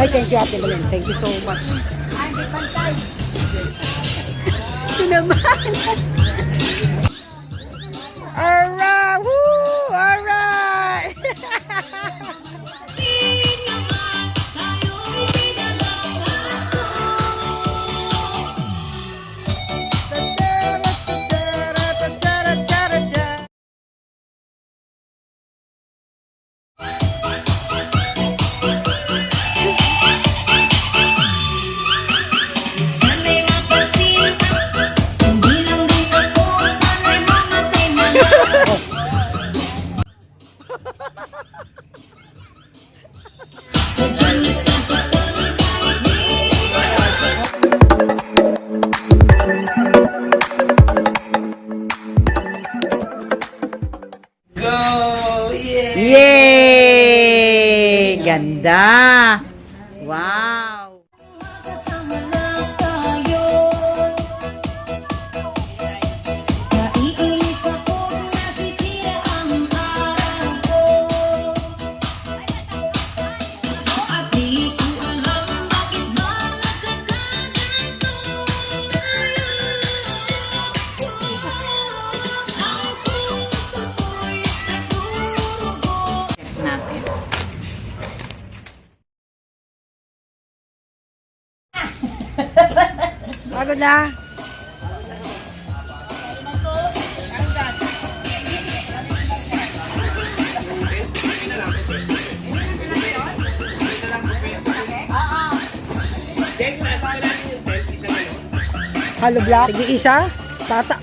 Ay, thank you, Ate Belen. Thank you so much. Ay, di pantay. Ito naman. Alright! Woo! Alright! Sana'y mapasin hindi lang din ako, sana'y mamatay na lang. Sadyang nasasaktan kahit di Go! Yeah! Yay! Ganda! Wow! kasama na tayo. Naiinis ako't nasisira ang araw ko. At di ko alam bakit ba nagkakaganto tayo. Ang puso ko'y nagdurugo. Natin. Pagod na. Halo black. Sige isa.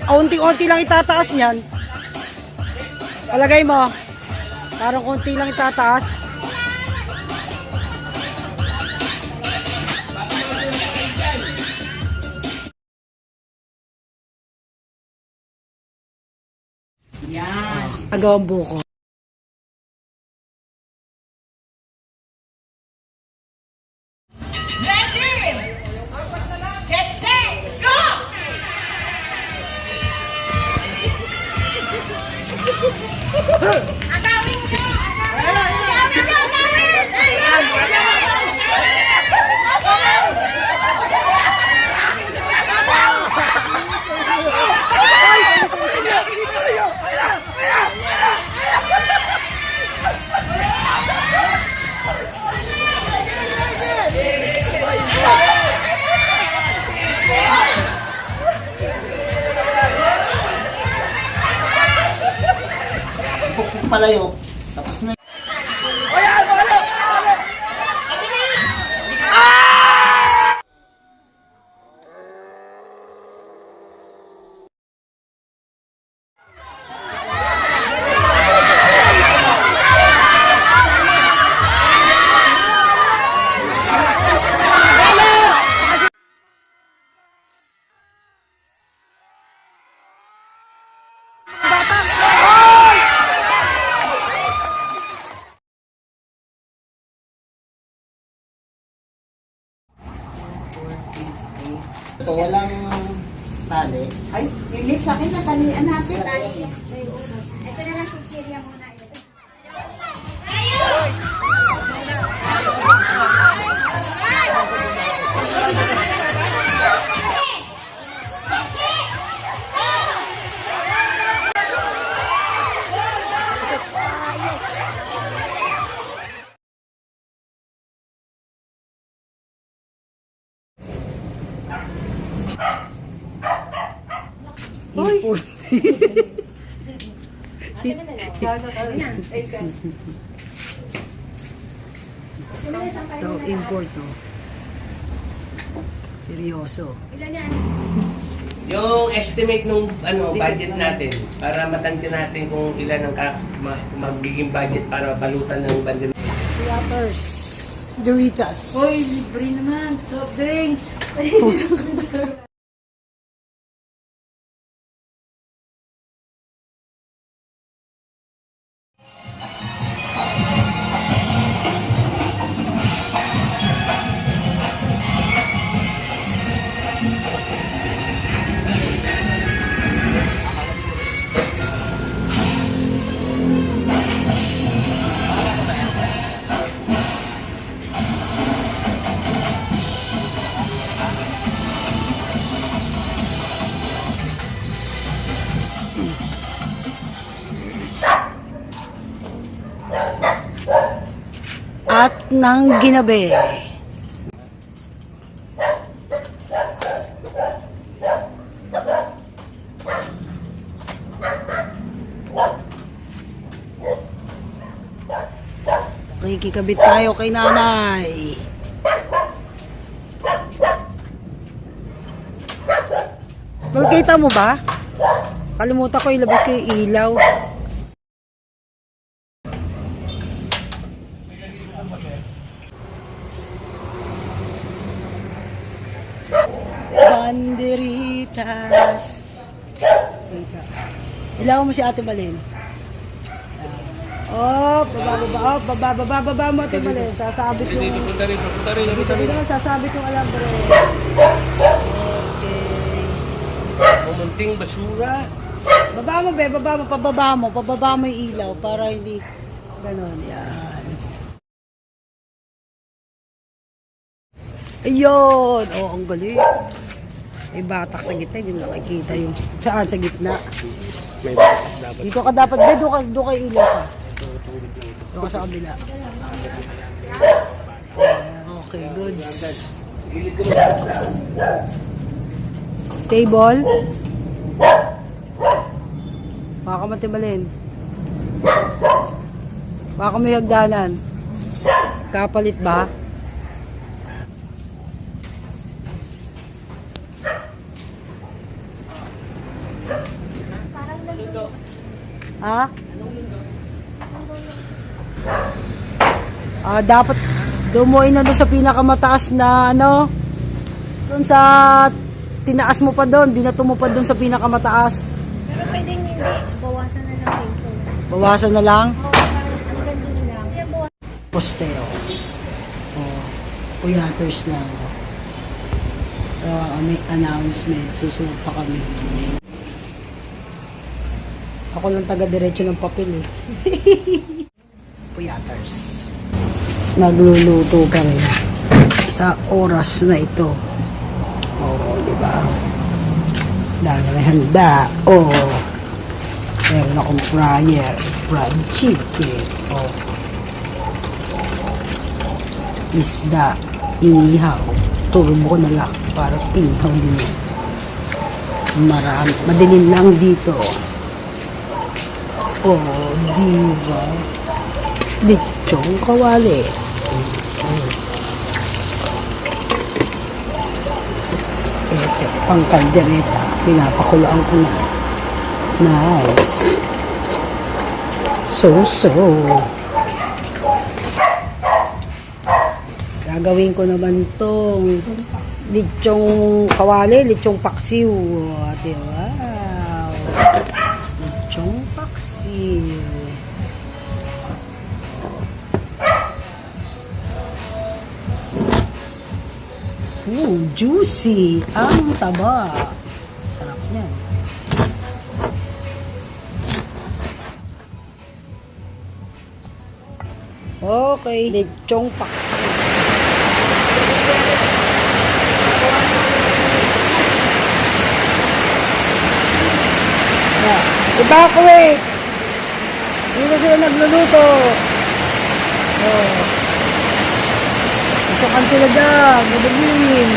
Unti-unti lang itataas niyan. Palagay mo. Parang konti lang itataas. Yan. Agawang buko. Palayo. Tapos na. Ito, walang tali. Ay, hindi sa akin na talian natin. Ito na lang si Celia muna. Import. Ito, import to. Seryoso. Yung estimate nung budget natin para matantya natin kung ilan ang magiging budget para balutan ng bandil. Waters. Doritos. Hoy, libre naman. Soft drinks. at ng ginabi. Kikikabit tayo kay nanay. Kita mo ba? Kalimutan ko ilabas ko yung ilaw. Banderitas. Ilaw mo si Ate Malin. Oh, baba mo Ate Malin. Sasabit yung... Punta rin. Dito, sasabit yung alambre. Okay. Pumunting basura. Baba mo, pababa mo yung ilaw para hindi ganon. Yan. Ayun! Oh, ang galing. May batak sa gitna, hindi mo nakikita yung... Saan? Sa gitna? May dapat. Dito ka dapat, doon ka ilaw ka. Doon ka sa kabila. Okay, goods. Stable. Baka matibalin. Baka may hagdanan. Kapalit ba? Ha? Dapat dumuin na doon sa pinakamataas na ano. Doon sa tinaas mo pa doon, binato mo pa doon sa pinakamataas. Pero pwedeng hindi. Bawasan na lang dito. Bawasan na lang. Oo, parang ang ganda lang. Kaya bawasan. Posteo. Uyaters lang. May announcement. Susunod pa kami. Ako lang taga-diretso ng papel eh. Uyaters. Nagluluto pa rin. Sa oras na ito. Oo, di ba? Dahil may handa. Oo. Meron akong fryer. Fried chicken. Oo. Isda. Inihaw. Turbo ko na lang para inihaw din. Marami. Madilim lang dito. Oh, diba? Lechong kawali. Ito, pang kaldereta. Pinapakulaan ko na. Nice. So. Gagawin ko naman tong lechong kawali, lechong paksiw. Diba? Lechong paksiw. Juicy. Ang taba. Sarap yan. Okay, lechong paksiw. Evacuate! Dito sila nagluluto. Oh. Pasukan sila dyan. Madagin.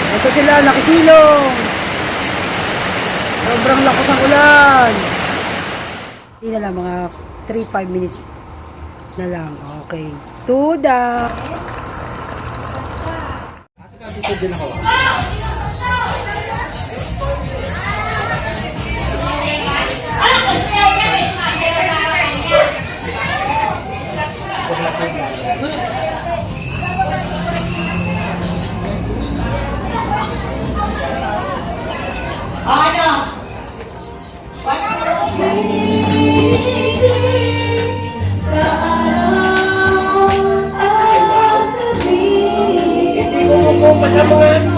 Ito sila nakisilong. Sobrang lakas ang ulan. Hindi na lang, mga 3-5 minutes na lang. Okay. Tuda! Dito din ako. Hindi mo pa sa mga ano,